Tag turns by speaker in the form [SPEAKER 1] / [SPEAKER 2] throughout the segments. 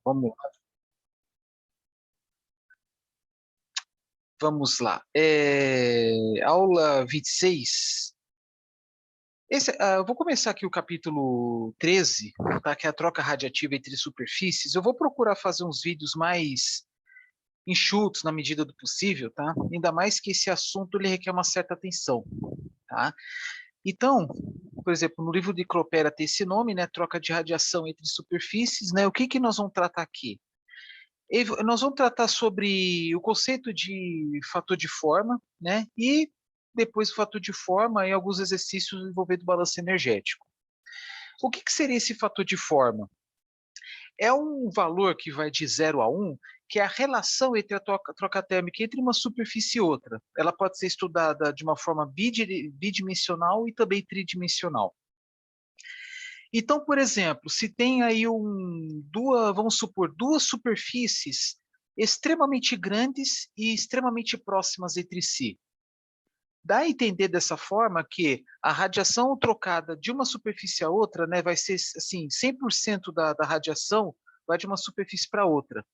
[SPEAKER 1] Vamos lá. Vamos lá. Aula 26. Eu vou começar aqui o capítulo 13, tá? Que é a troca radiativa entre superfícies. Eu vou procurar fazer uns vídeos mais enxutos na medida do possível, tá? Ainda mais que esse assunto ele requer uma certa atenção, tá? Então, por exemplo, no livro de Cropera tem esse nome, né? Troca de radiação entre superfícies, né? O que nós vamos tratar aqui? Nós vamos tratar sobre o conceito de fator de forma, né? E depois o fator de forma e alguns exercícios envolvendo balanço energético. O que seria esse fator de forma? É um valor que vai de 0 a 1, que é a relação entre a troca térmica entre uma superfície e outra. Ela pode ser estudada de uma forma bidimensional e também tridimensional. Então, por exemplo, se tem aí vamos supor, duas superfícies extremamente grandes e extremamente próximas entre si. Dá a entender dessa forma que a radiação trocada de uma superfície a outra, né, vai ser assim, 100% da radiação vai de uma superfície para outra.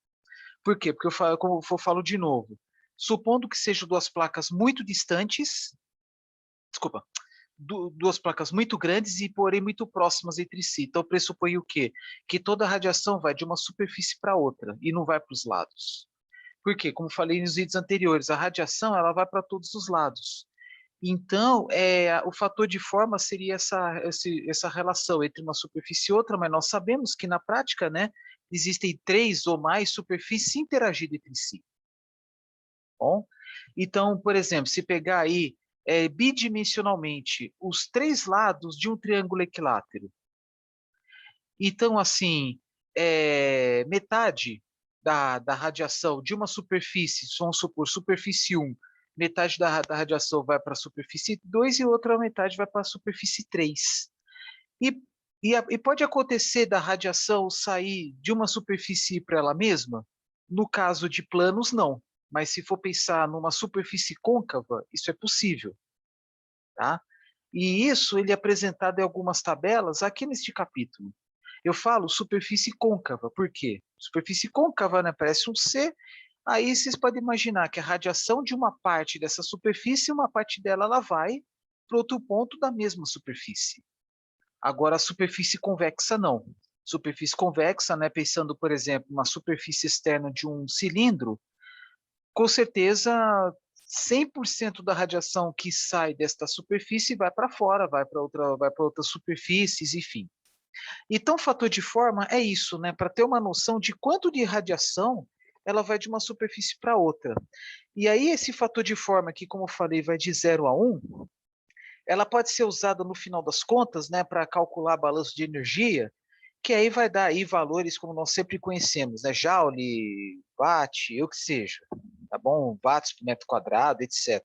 [SPEAKER 1] Por quê? Porque como eu falo de novo, supondo que sejam duas placas muito distantes, desculpa, duas placas muito grandes e porém muito próximas entre si. Então pressupõe o quê? Que toda a radiação vai de uma superfície para outra e não vai para os lados. Por quê? Como falei nos vídeos anteriores, a radiação ela vai para todos os lados. Então, o fator de forma seria essa relação entre uma superfície e outra, mas nós sabemos que na prática, né, existem 3 ou mais superfícies interagindo entre si. Bom? Então, por exemplo, se pegar aí bidimensionalmente os 3 lados de um triângulo equilátero, então, assim, metade da radiação de uma superfície, vamos supor, superfície 1, metade da radiação vai para a superfície 2 e outra metade vai para a superfície 3. E pode acontecer da radiação sair de uma superfície para ela mesma? No caso de planos, não. Mas se for pensar numa superfície côncava, isso é possível. Tá? E isso ele é apresentado em algumas tabelas aqui neste capítulo. Eu falo superfície côncava, por quê? Superfície côncava, né, parece um C, aí vocês podem imaginar que a radiação de uma parte dessa superfície, uma parte dela ela vai para outro ponto da mesma superfície. Agora, a superfície convexa, não. Superfície convexa, né, pensando, por exemplo, na superfície externa de um cilindro, com certeza 100% da radiação que sai desta superfície vai para fora, vai para outras superfícies, enfim. Então, o fator de forma é isso, né, para ter uma noção de quanto de radiação ela vai de uma superfície para outra. E aí, esse fator de forma que, como eu falei, vai de 0 a 1, ela pode ser usada no final das contas, né, para calcular balanço de energia, que aí vai dar aí valores como nós sempre conhecemos, né, Joule, watt, o que seja, tá bom? Watts por metro quadrado, etc.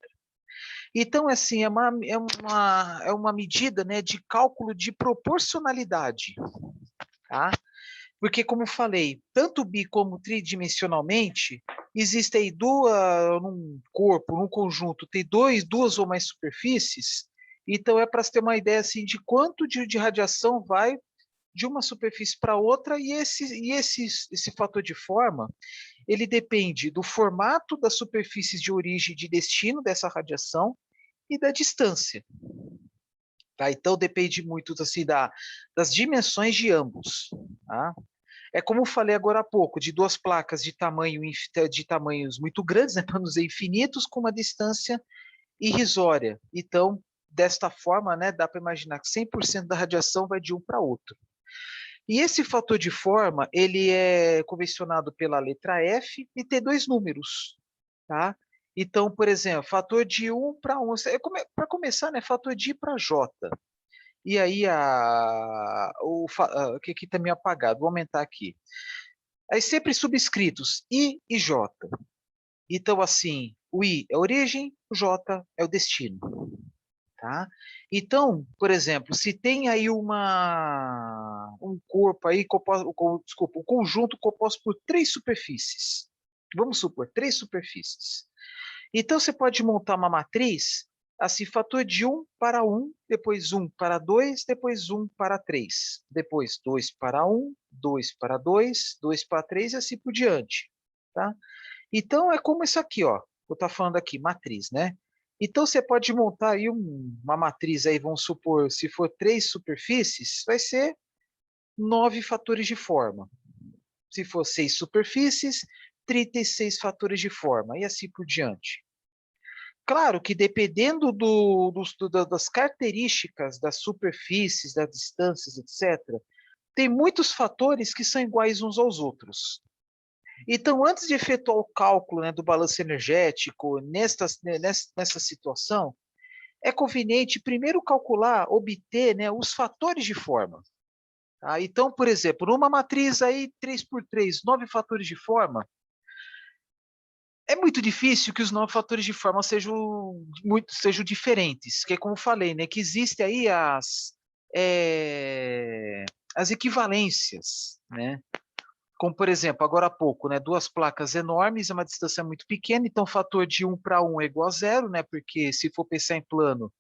[SPEAKER 1] Então, assim, é uma medida, né, de cálculo de proporcionalidade, tá? Porque, como eu falei, tanto bi como tridimensionalmente, existem num corpo, num conjunto, tem duas ou mais superfícies, então é para se ter uma ideia assim, de quanto de radiação vai de uma superfície para outra, e esse fator de forma, ele depende do formato das superfícies de origem e de destino dessa radiação e da distância. Tá? Então depende muito assim, das dimensões de ambos. Tá? É como eu falei agora há pouco, de duas placas de tamanhos muito grandes, né, para não dizer infinitos, com uma distância irrisória. Então, desta forma, né, dá para imaginar que 100% da radiação vai de um para outro. E esse fator de forma, ele é convencionado pela letra F e tem 2 números, tá? Então, por exemplo, fator de 1 para 1, para começar, né, fator de I para J. E aí, que aqui está meio apagado, vou aumentar aqui. Aí sempre subscritos I e J. Então, assim, o I é a origem, o J é o destino. Tá? Então, por exemplo, se tem aí um corpo aí, desculpa, um conjunto composto por 3 superfícies. Vamos supor, 3 superfícies. Então, você pode montar uma matriz, assim, fator de 1 para 1, depois 1 para 2, depois 1 para 3, depois 2 para 1, 2 para 2, 2 para 3 e assim por diante. Tá? Então, é como isso aqui, ó. Eu estou falando aqui, matriz, né? Então, você pode montar aí uma matriz aí, vamos supor, se for 3 superfícies, vai ser 9 fatores de forma. Se for 6 superfícies, 36 fatores de forma, e assim por diante. Claro que dependendo das características das superfícies, das distâncias, etc., tem muitos fatores que são iguais uns aos outros. Então, antes de efetuar o cálculo, né, do balanço energético nessa situação, é conveniente primeiro calcular, obter, né, os fatores de forma. Tá? Então, por exemplo, numa matriz aí 3 por 3, 9 fatores de forma, é muito difícil que os 9 fatores de forma sejam diferentes, que é como eu falei, né, que existem aí as equivalências, né? Como, por exemplo, agora há pouco, né, duas placas enormes, é uma distância muito pequena, então o fator de 1 para 1 é igual a zero, né, porque se for pensar em plano,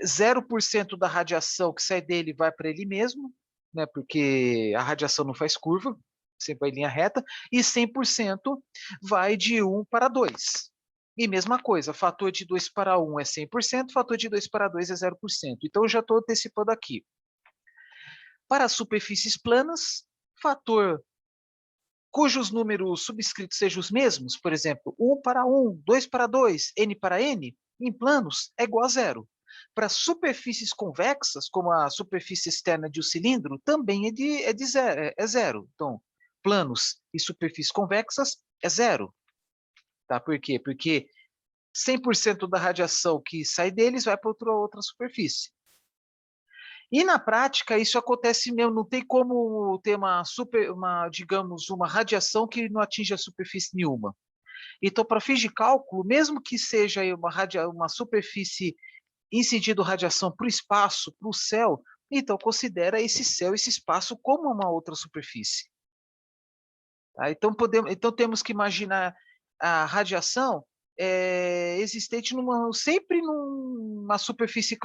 [SPEAKER 1] 0% da radiação que sai dele vai para ele mesmo, né, porque a radiação não faz curva, sempre vai em linha reta, e 100% vai de 1 para 2. E mesma coisa, fator de 2 para 1 é 100%, fator de 2 para 2 é 0%. Então, eu já estou antecipando aqui. Para superfícies planas, fator cujos números subscritos sejam os mesmos, por exemplo, 1 para 1, 2 para 2, n para n, em planos é igual a zero. Para superfícies convexas, como a superfície externa de um cilindro, também é zero. Então, planos e superfícies convexas é zero. Tá? Por quê? Porque 100% da radiação que sai deles vai para outra superfície. E na prática isso acontece mesmo, não tem como ter digamos, uma radiação que não atinja a superfície nenhuma. Então, para fins de cálculo, mesmo que seja uma superfície incidindo radiação para o espaço, para o céu, então considera esse céu, esse espaço como uma outra superfície. Tá? Então temos que imaginar a radiação existente sempre numa superfície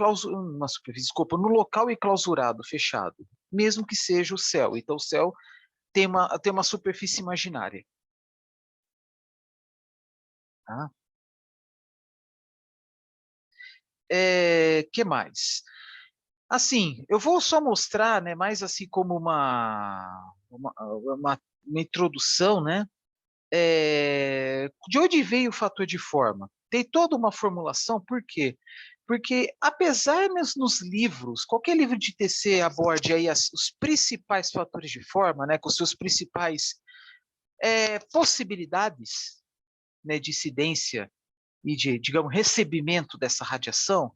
[SPEAKER 1] desculpa, no local enclausurado, fechado, mesmo que seja o céu. Então o céu tem uma superfície imaginária. Tá? Que mais? Assim, eu vou só mostrar, né, mais assim como uma introdução, né? De onde veio o fator de forma? Tem toda uma formulação, por quê? Porque apesar nos livros, qualquer livro de TC aborde aí os principais fatores de forma, né, com seus principais possibilidades, né, de incidência e de, digamos, recebimento dessa radiação,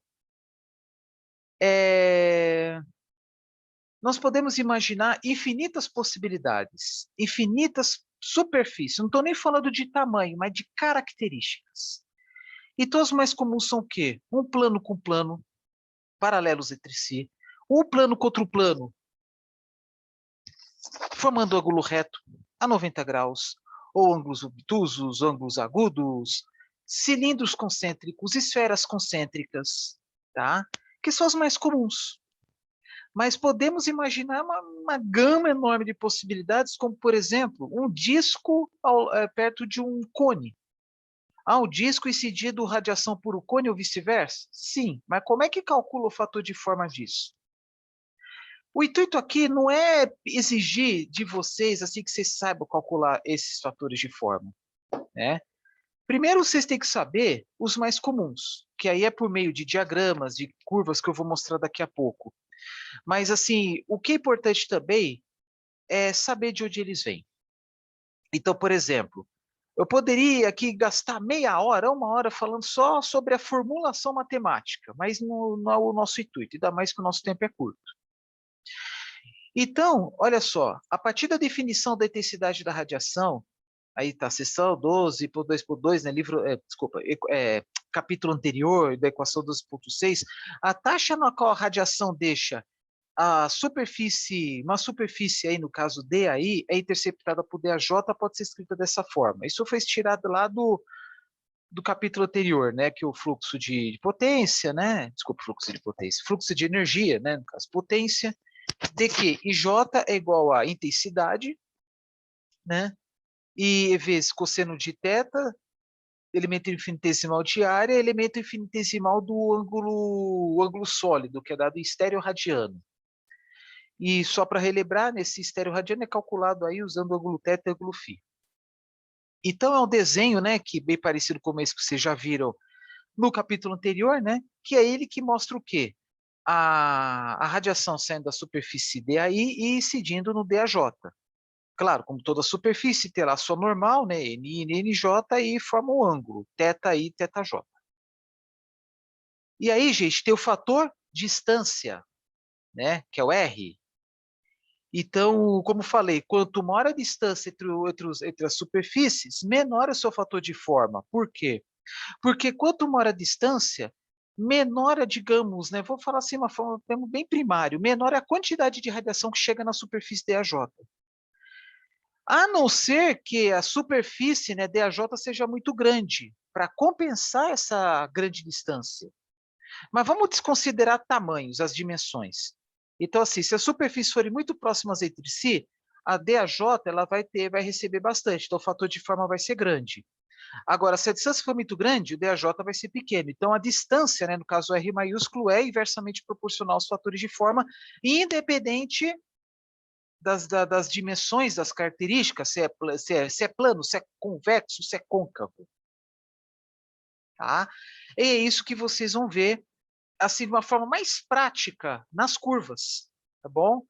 [SPEAKER 1] nós podemos imaginar infinitas possibilidades, infinitas superfícies. Não estou nem falando de tamanho, mas de características. E todos os mais comuns são o quê? Um plano com plano, paralelos entre si, um plano com outro plano, formando ângulo reto a 90 graus, ou ângulos obtusos, ângulos agudos, cilindros concêntricos, esferas concêntricas, tá? Que são os mais comuns. Mas podemos imaginar uma gama enorme de possibilidades, como, por exemplo, um disco perto de um cone. O disco incidindo radiação por um cone ou vice-versa? Sim, mas como é que calcula o fator de forma disso? O intuito aqui não é exigir de vocês assim que vocês saibam calcular esses fatores de forma, né? Primeiro, vocês têm que saber os mais comuns, que aí é por meio de diagramas, de curvas que eu vou mostrar daqui a pouco. Mas, assim, o que é importante também é saber de onde eles vêm. Então, por exemplo, eu poderia aqui gastar meia hora, uma hora falando só sobre a formulação matemática, mas não é o nosso intuito, ainda mais que o nosso tempo é curto. Então, olha só, a partir da definição da intensidade da radiação, aí está a seção 12 por 2 por 2, né, capítulo anterior da equação 12.6, a taxa na qual a radiação deixa uma superfície aí, no caso D aí, é interceptada por DAJ, pode ser escrita dessa forma. Isso foi tirado lá do capítulo anterior, né, que o fluxo de potência, né, desculpa, fluxo de potência, fluxo de energia, né, no caso potência, de que IJ é igual a intensidade, né? E vezes cosseno de θ, elemento infinitesimal de área, elemento infinitesimal do ângulo sólido, que é dado em estéreo radiano. E só para relembrar, nesse estéreo radiano é calculado aí usando o ângulo θ e ângulo φ. Então é um desenho, né, que bem parecido com esse que vocês já viram no capítulo anterior, né, que é ele que mostra o quê? A radiação saindo da superfície DAI e incidindo no DAJ. Claro, como toda superfície terá sua normal, né, NI, NJ, e forma um ângulo, θI, θJ. E aí, gente, tem o fator distância, né, que é o R. Então, como falei, quanto maior a distância entre as superfícies, menor é o seu fator de forma. Por quê? Porque quanto maior a distância, menor é, digamos, né, vou falar assim, uma forma bem primário, menor é a quantidade de radiação que chega na superfície DAJ. A não ser que a superfície, né, DAJ seja muito grande, para compensar essa grande distância. Mas vamos desconsiderar tamanhos, as dimensões. Então, assim, se as superfícies forem muito próximas entre si, a DAJ ela vai receber bastante, então o fator de forma vai ser grande. Agora, se a distância for muito grande, o DAJ vai ser pequeno. Então, a distância, né, no caso R maiúsculo, é inversamente proporcional aos fatores de forma, independente das dimensões, das características, se é plano, se é convexo, se é côncavo. Tá? E é isso que vocês vão ver assim, de uma forma mais prática nas curvas, tá bom?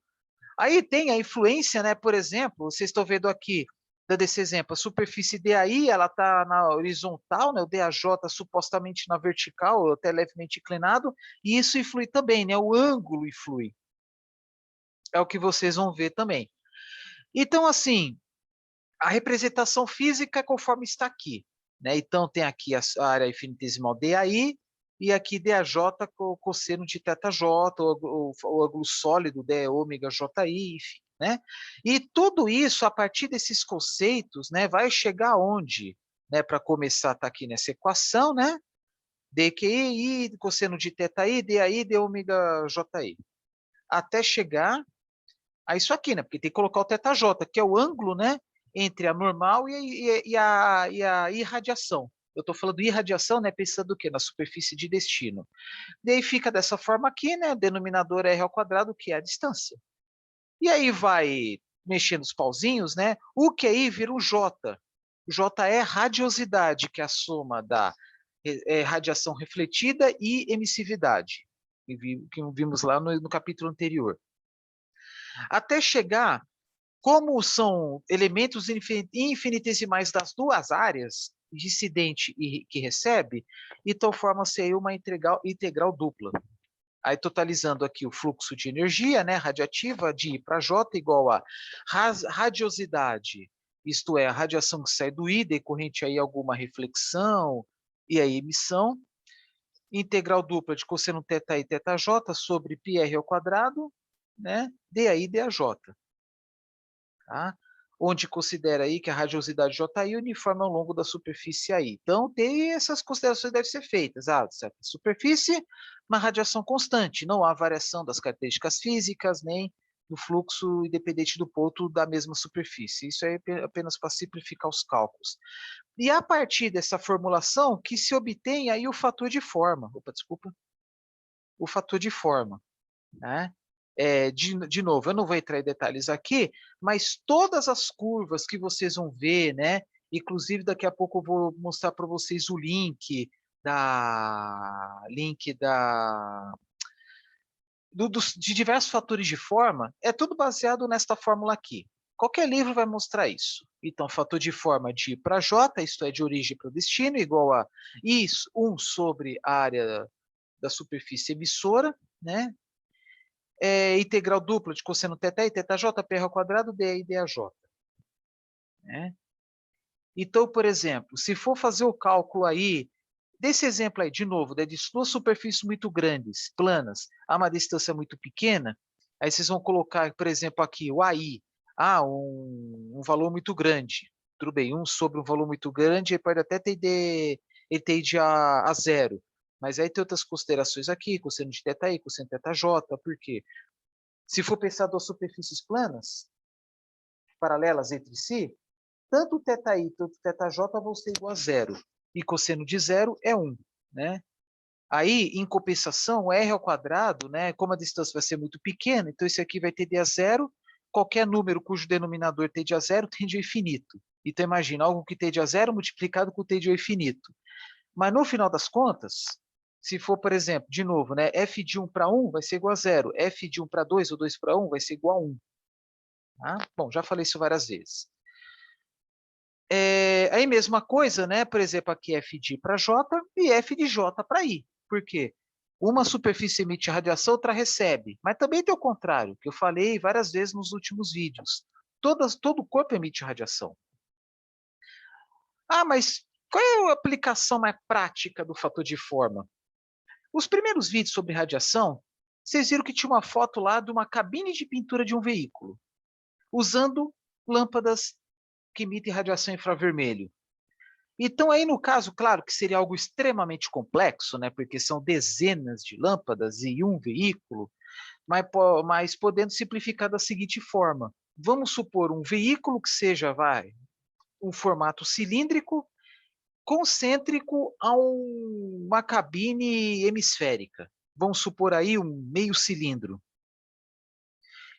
[SPEAKER 1] Aí tem a influência, né? Por exemplo, vocês estão vendo aqui, dando esse exemplo, a superfície DAI, ela está na horizontal, né? O DAJ supostamente na vertical, até levemente inclinado, e isso influi também, né? O ângulo influi. É o que vocês vão ver também. Então, assim, a representação física é conforme está aqui, né? Então, tem aqui a área infinitesimal DAI, e aqui DAJ com cosseno de θJ, o ângulo sólido D ômega JI, enfim, né? E tudo isso, a partir desses conceitos, né, vai chegar aonde? Né, para começar, está aqui nessa equação, né? DQI, cosseno de θI, DAI, D ômega JI. Até chegar a isso aqui, né? Porque tem que colocar o θJ, que é o ângulo, né, entre a normal e a irradiação. Eu estou falando irradiação, né, pensando o quê? Na superfície de destino. Daí fica dessa forma aqui, né, denominador R ao quadrado, que é a distância. E aí vai mexendo os pauzinhos, né, o que aí vira um J. O J é radiosidade, que é a soma da radiação refletida e emissividade, que vimos lá no capítulo anterior. Até chegar, como são elementos infinitesimais das duas áreas, incidente e que recebe, então forma-se aí uma integral dupla. Aí totalizando aqui o fluxo de energia, né, radiativa, de I para J igual a radiosidade, isto é, a radiação que sai do I, decorrente aí alguma reflexão e a emissão, integral dupla de cosseno θi θj sobre πr ao quadrado, né, DI DAJ. Tá? Onde considera aí que a radiosidade JI é uniforme ao longo da superfície AI. Então, tem essas considerações que devem ser feitas. Certa superfície, uma radiação constante, não há variação das características físicas, nem do fluxo independente do ponto da mesma superfície. Isso é apenas para simplificar os cálculos. E a partir dessa formulação que se obtém aí o fator de forma. Opa, desculpa. O fator de forma, né? De novo, eu não vou entrar em detalhes aqui, mas todas as curvas que vocês vão ver, né? Inclusive daqui a pouco eu vou mostrar para vocês o de diversos fatores de forma, é tudo baseado nesta fórmula aqui. Qualquer livro vai mostrar isso. Então, fator de forma de I para J, isto é, de origem para o destino, igual a I1 sobre a área da superfície emissora, né? Integral dupla de cosseno θ e θj, PR ao quadrado, DI e DAJ. Né? Então, por exemplo, se for fazer o cálculo aí, desse exemplo aí, de novo, de duas superfícies muito grandes, planas, a uma distância muito pequena, aí vocês vão colocar, por exemplo, aqui o AI, um valor muito grande. Tudo bem, um sobre um valor muito grande, ele pode até ele ter de a zero. Mas aí tem outras considerações aqui, cosseno de θi, cosseno de θj, por quê? Se for pensar duas superfícies planas, paralelas entre si, tanto θi quanto θj vão ser igual a zero. E cosseno de zero é 1. Né? Aí, em compensação, r ao quadrado, né, como a distância vai ser muito pequena, então isso aqui vai tender a zero. Qualquer número cujo denominador tende a zero tende ao infinito. Então, imagina, algo que tende a zero multiplicado com tende ao infinito. Mas, no final das contas, se for, por exemplo, de novo, né, f de 1 para 1 vai ser igual a zero. F de 1 para 2 ou 2 para 1 vai ser igual a 1. Tá? Bom, já falei isso várias vezes. Aí, mesma coisa, né? Por exemplo, aqui f de I para J e f de J para I. Por quê? Uma superfície emite radiação, outra recebe. Mas também tem o contrário, que eu falei várias vezes nos últimos vídeos. Todo o corpo emite radiação. Ah, mas qual é a aplicação mais prática do fator de forma? Os primeiros vídeos sobre radiação, vocês viram que tinha uma foto lá de uma cabine de pintura de um veículo, usando lâmpadas que emitem radiação infravermelho. Então, aí no caso, claro que seria algo extremamente complexo, né, porque são dezenas de lâmpadas e um veículo, mas podendo simplificar da seguinte forma. Vamos supor um veículo que seja, um formato cilíndrico, concêntrico a uma cabine hemisférica. Vamos supor aí um meio cilindro.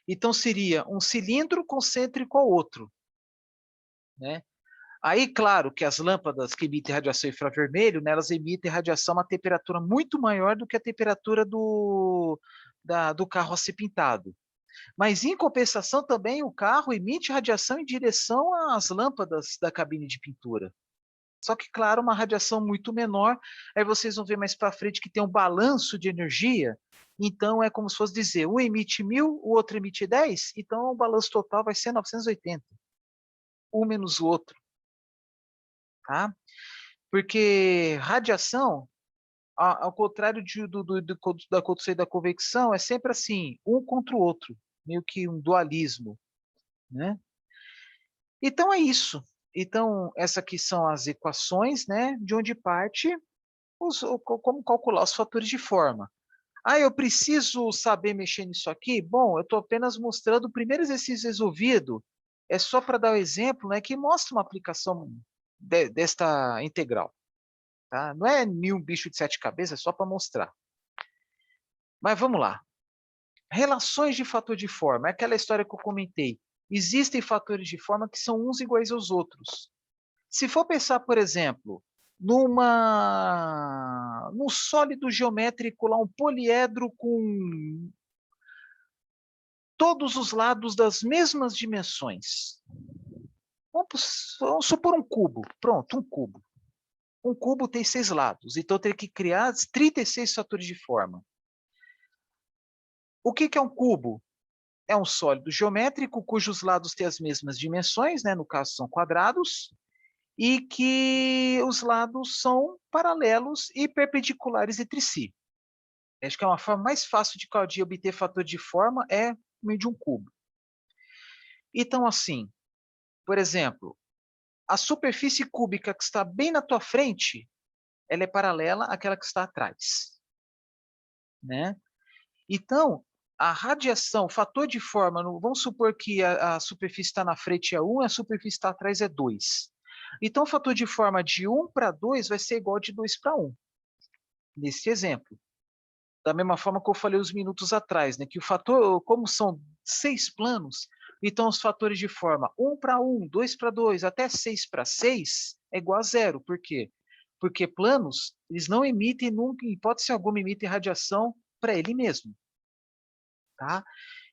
[SPEAKER 1] Então, seria um cilindro concêntrico ao outro. Né? Aí, claro que as lâmpadas que emitem radiação infravermelho, né, elas emitem radiação a uma temperatura muito maior do que a temperatura do carro a ser pintado. Mas, em compensação, também o carro emite radiação em direção às lâmpadas da cabine de pintura. Só que, claro, uma radiação muito menor. Aí vocês vão ver mais para frente que tem um balanço de energia. Então, é como se fosse dizer, um emite 1000, o outro emite 10, então o balanço total vai ser 980. Um menos o outro. Tá? Porque radiação, ao contrário da condução e da convecção, é sempre assim, um contra o outro, meio que um dualismo. Né? Então é isso. Então, essas aqui são as equações, né, de onde parte como calcular os fatores de forma. Ah, eu preciso saber mexer nisso aqui? Bom, eu estou apenas mostrando o primeiro exercício resolvido. É só para dar o exemplo, né, que mostra uma aplicação desta integral. Tá? Não é nenhum bicho de sete cabeças, é só para mostrar. Mas vamos lá. Relações de fator de forma. É aquela história que eu comentei. Existem fatores de forma que são uns iguais aos outros. Se for pensar, por exemplo, num sólido geométrico, lá, um poliedro com todos os lados das mesmas dimensões. Vamos supor um cubo. Pronto, um cubo. Um cubo tem 6 lados, então eu teria que criar 36 fatores de forma. O que é um cubo? É um sólido geométrico cujos lados têm as mesmas dimensões, né? No caso são quadrados, e que os lados são paralelos e perpendiculares entre si. Acho que é uma forma mais fácil de obter fator de forma é meio de um cubo. Então, assim, por exemplo, a superfície cúbica que está bem na tua frente, ela é paralela àquela que está atrás. Né? Então, a radiação, o fator de forma, vamos supor que a superfície está na frente é 1 e a superfície está atrás é 2. Então, o fator de forma de 1 para 2 vai ser igual de 2 para 1, nesse exemplo. Da mesma forma que eu falei uns minutos atrás, né, que o fator, como são 6 planos, então os fatores de forma 1 para 1, 2 para 2, até 6 para 6 é igual a zero. Por quê? Porque planos, eles não emitem nunca, em hipótese alguma, emitem radiação para ele mesmo. Tá?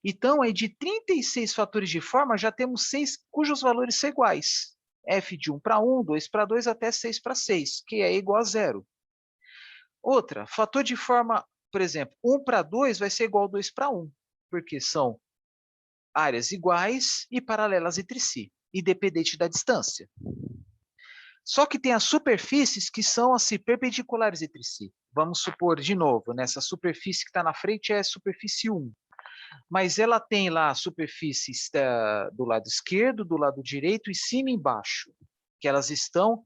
[SPEAKER 1] Então, aí de 36 fatores de forma, já temos 6 cujos valores são iguais. F de 1 para 1, 2 para 2, até 6 para 6, que é igual a zero. Outra, fator de forma, por exemplo, 1 para 2 vai ser igual a 2 para 1, porque são áreas iguais e paralelas entre si, independente da distância. Só que tem as superfícies que são assim, perpendiculares entre si. Vamos supor, de novo, nessa superfície que está na frente é a superfície 1. Mas ela tem lá a superfície do lado esquerdo, do lado direito e cima e embaixo, que elas estão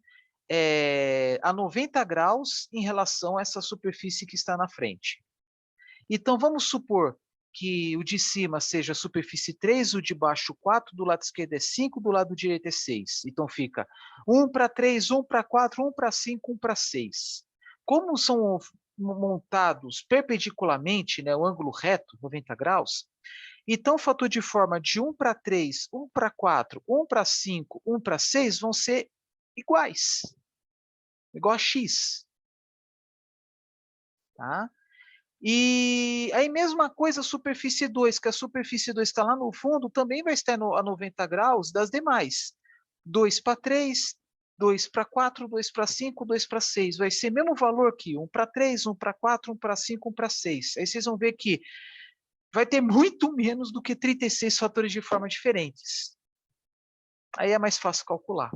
[SPEAKER 1] a 90 graus em relação a essa superfície que está na frente. Então, vamos supor que o de cima seja superfície 3, o de baixo 4, do lado esquerdo é 5, do lado direito é 6. Então fica 1 para 3, 1 para 4, 1 para 5, 1 para 6. Como são montados perpendicularmente, né, o ângulo reto, 90 graus, então o fator de forma de 1 para 3, 1 para 4, 1 para 5, 1 para 6 vão ser iguais. Igual a x. Tá? E aí, mesma coisa, a superfície 2, que a superfície 2 está lá no fundo, também vai estar a 90 graus das demais. 2 para 3, 2 para 4, 2 para 5, 2 para 6. Vai ser o mesmo valor aqui, 1 para 3, 1 para 4, 1 para 5, 1 para 6. Aí vocês vão ver que vai ter muito menos do que 36 fatores de forma diferentes. Aí é mais fácil calcular.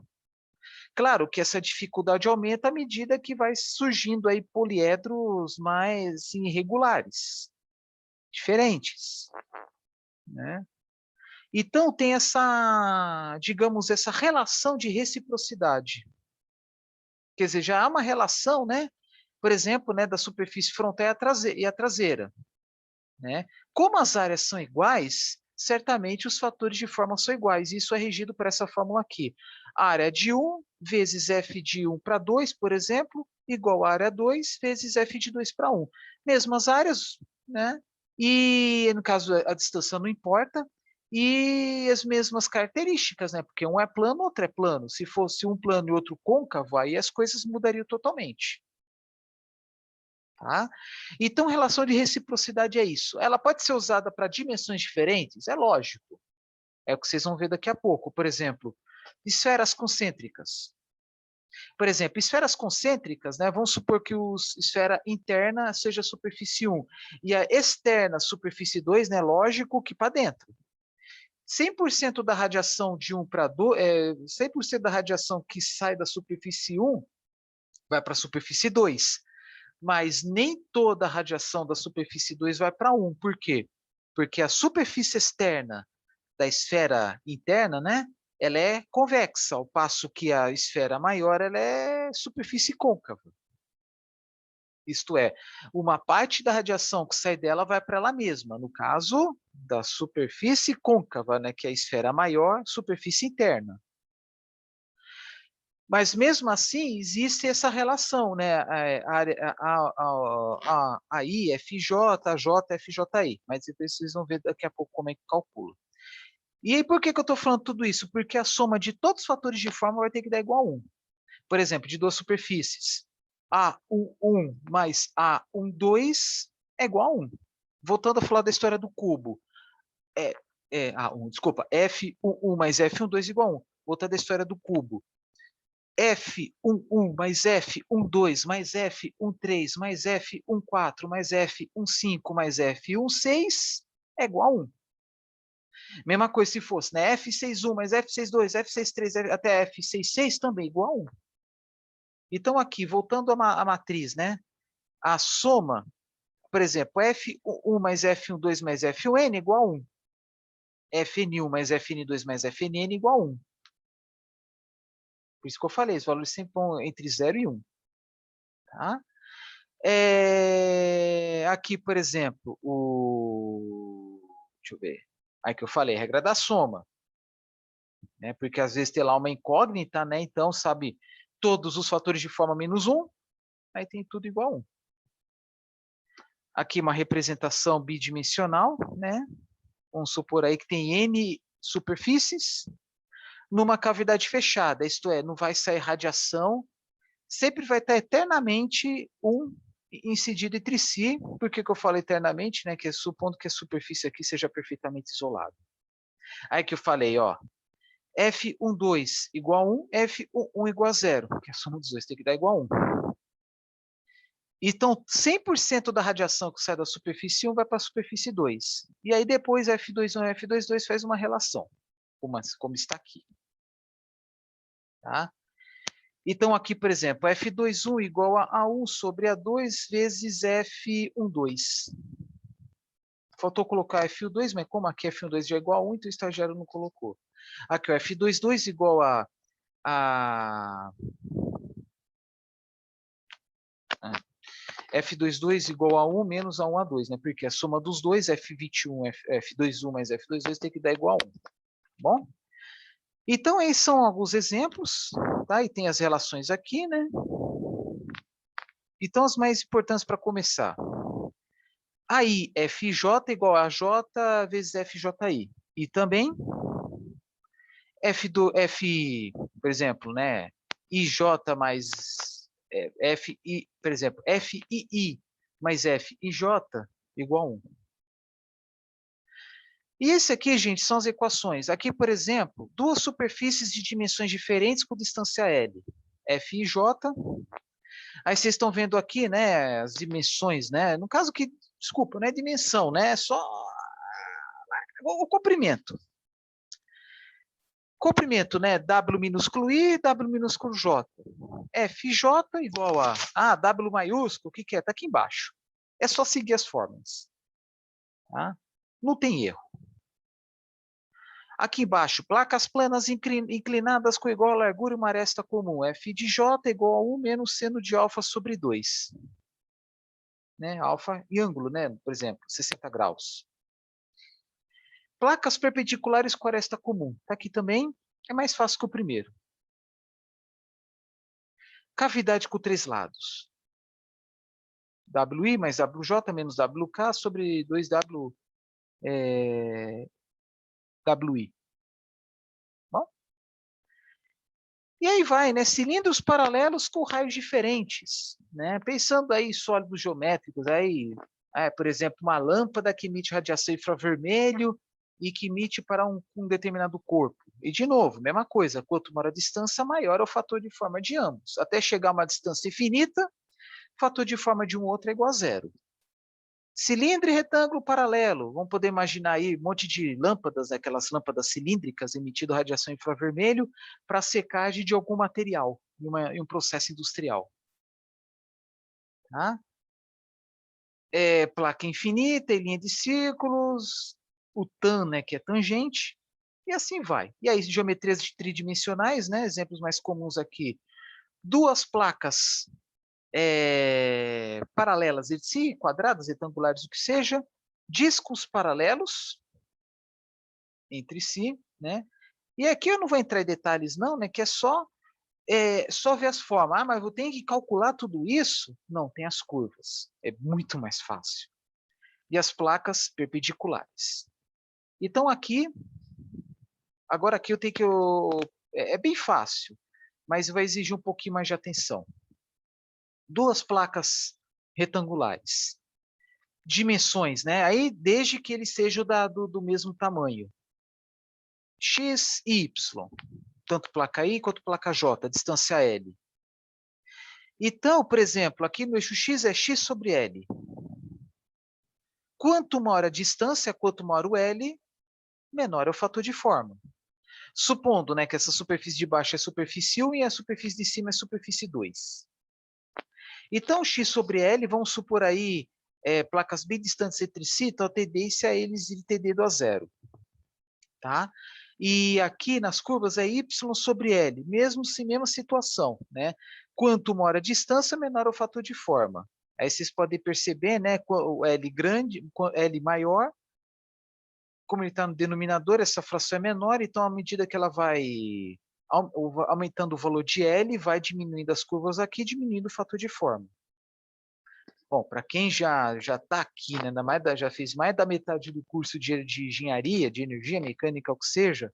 [SPEAKER 1] Claro que essa dificuldade aumenta à medida que vai surgindo aí poliedros mais irregulares, diferentes, né? Então tem essa, digamos, essa relação de reciprocidade. Quer dizer, já há uma relação, né? Por exemplo, né, da superfície frontal e a traseira, né? Como as áreas são iguais, certamente os fatores de forma são iguais. Isso é regido por essa fórmula aqui. A área de 1 vezes f de 1 para 2, por exemplo, igual a área 2 vezes f de 2 para 1. Mesmas áreas, né? E, no caso, a distância não importa. E as mesmas características, né? Porque um é plano, outro é plano. Se fosse um plano e outro côncavo, aí as coisas mudariam totalmente. Tá? Então, relação de reciprocidade é isso. Ela pode ser usada para dimensões diferentes? É lógico. É o que vocês vão ver daqui a pouco. Por exemplo, esferas concêntricas. Por exemplo, esferas concêntricas, né, vamos supor que a esfera interna seja a superfície 1 e a externa superfície 2, né, lógico que para dentro. 100% da radiação de 1 para 2, 100% da radiação que sai da superfície 1 vai para a superfície 2. Mas nem toda a radiação da superfície 2 vai para 1. Por quê? Porque a superfície externa da esfera interna, né, ela é convexa, ao passo que a esfera maior ela é superfície côncava. Isto é, uma parte da radiação que sai dela vai para ela mesma, no caso da superfície côncava, né, que é a esfera maior, superfície interna. Mas mesmo assim existe essa relação, né? A I, FJ, a J, FJI. Mas depois vocês vão ver daqui a pouco como é que calcula. E aí por que eu estou falando tudo isso? Porque a soma de todos os fatores de forma vai ter que dar igual a 1. Por exemplo, de duas superfícies. A11 mais A12 é igual a 1. Voltando a falar da história do cubo. Desculpa, F11 mais F12 igual a 1. Voltando à história do cubo. F11 mais F12 mais F13 mais F14 mais F15 mais F16 é igual a 1. Mesma coisa se fosse, né? F61 mais F62, F63 até F66 também igual a 1. Então aqui, voltando à matriz, né? A soma, por exemplo, F1 mais F12 mais F1N igual a 1. Fn1 mais Fn2 mais Fnn igual a 1. Por isso que eu falei, os valores sempre vão entre 0 e 1. Tá? Aqui, por exemplo, deixa eu ver. Aí que eu falei, regra da soma. Né? Porque às vezes tem lá uma incógnita, né? Então, sabe, todos os fatores de forma menos 1, aí tem tudo igual a 1. Aqui uma representação bidimensional, né? Vamos supor aí que tem N superfícies numa cavidade fechada, isto é, não vai sair radiação, sempre vai estar eternamente um incidido entre si. Por que eu falo eternamente? Né? Que é supondo que a superfície aqui seja perfeitamente isolada. Aí que eu falei, ó, F12 igual a 1, F11 igual a 0, porque a soma dos dois tem que dar igual a 1. Então, 100% da radiação que sai da superfície 1 vai para a superfície 2. E aí depois F21 e F22 faz uma relação, como está aqui. Tá? Então, aqui, por exemplo, F21 igual a 1 sobre A2 vezes F12. Faltou colocar F2, mas como aqui F12 já é igual a 1, então o estagiário não colocou. Aqui, o F22 igual a F22 igual a 1 menos A1 a 2, né? Porque a soma dos dois, F21, F21 mais F22 tem que dar igual a 1. Bom? Então, esses são alguns exemplos, tá? E tem as relações aqui, né? Então, as mais importantes para começar. Aí, FJ igual a J vezes FJI. E também por exemplo, né? IJ mais FI, por exemplo, FII mais FIJ igual a 1. E esse aqui, gente, são as equações. Aqui, por exemplo, duas superfícies de dimensões diferentes com distância L. FIJ. Aí vocês estão vendo aqui, né, as dimensões, né? No caso que, desculpa, não é dimensão, né? É só o comprimento. Comprimento, né? W minúsculo I, W minúsculo J. FJ igual a W maiúsculo, o que que é? Está aqui embaixo. É só seguir as fórmulas. Tá? Não tem erro. Aqui embaixo, placas planas inclinadas com igual largura e uma aresta comum. F de J igual a 1 menos seno de alfa sobre 2. Né? Alfa e ângulo, né? Por exemplo, 60 graus. Placas perpendiculares com aresta comum. Está aqui também. É mais fácil que o primeiro. Cavidade com 3 lados. WI mais WJ menos WK sobre 2W WI. Bom? E aí vai, né? Cilindros paralelos com raios diferentes. Né? Pensando aí em sólidos geométricos, aí, por exemplo, uma lâmpada que emite radiação infravermelho e que emite para um determinado corpo. E, de novo, mesma coisa, quanto maior a distância, maior é o fator de forma de ambos. Até chegar a uma distância infinita, o fator de forma de um outro é igual a zero. Cilindro e retângulo paralelo. Vamos poder imaginar aí um monte de lâmpadas, né, aquelas lâmpadas cilíndricas emitindo radiação infravermelho para secagem de algum material em um processo industrial. Tá? Placa infinita e linha de círculos, o tan, né, que é tangente, e assim vai. E aí, geometrias tridimensionais, né, exemplos mais comuns aqui. Duas placas paralelas entre si, quadradas, retangulares, o que seja, discos paralelos entre si, né? E aqui eu não vou entrar em detalhes não, né? Que é só ver as formas. Mas eu tenho que calcular tudo isso? Não, tem as curvas. É muito mais fácil. E as placas perpendiculares. Então aqui, agora aqui eu tenho que é bem fácil, mas vai exigir um pouquinho mais de atenção. Duas placas retangulares. Dimensões, né? Aí desde que ele seja do mesmo tamanho. X e Y, tanto placa I quanto placa J, distância L. Então, por exemplo, aqui no eixo X é X sobre L. Quanto maior a distância, quanto maior o L, menor é o fator de forma. Supondo, né, que essa superfície de baixo é superfície 1 e a superfície de cima é superfície 2. Então, X sobre L, vamos supor aí placas bem distantes entre si, então a tendência é eles irem tendendo a zero. Tá? E aqui nas curvas é y sobre L, mesma situação, né? Quanto maior a distância, menor é o fator de forma. Aí vocês podem perceber, né? O L grande, L maior, como ele está no denominador, essa fração é menor, então à medida que ela vai aumentando o valor de L, vai diminuindo as curvas aqui, diminuindo o fator de forma. Bom, para quem já está aqui, né, já fez mais da metade do curso de engenharia, de energia mecânica, o que seja,